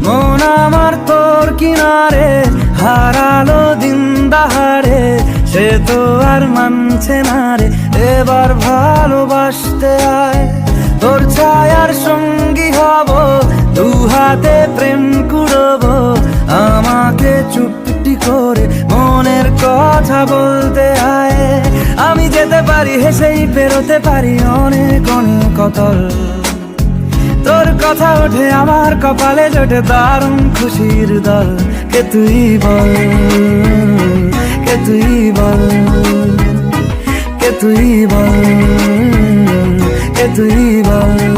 মন আমার তোর কিনারে হারালো দিন দাহাড়ে, সে তো আর মানছে না রে, এবার ভালোবাসতে আয়। তোর ছায়ার সঙ্গী হব, দু হাতে প্রেম কুড়বো, আমাকে চুপটি করে মনের কথা বলতে আয়। আমি যেতে পারি হেসেই পেরোতে পারি অনেক অনেক অতল, তোর কথা ওঠে আমার কপালে জোটে দারুণ খুশির দল। কে তুই বল, কে তুই বল, কে তুই বল, কে তুই বল।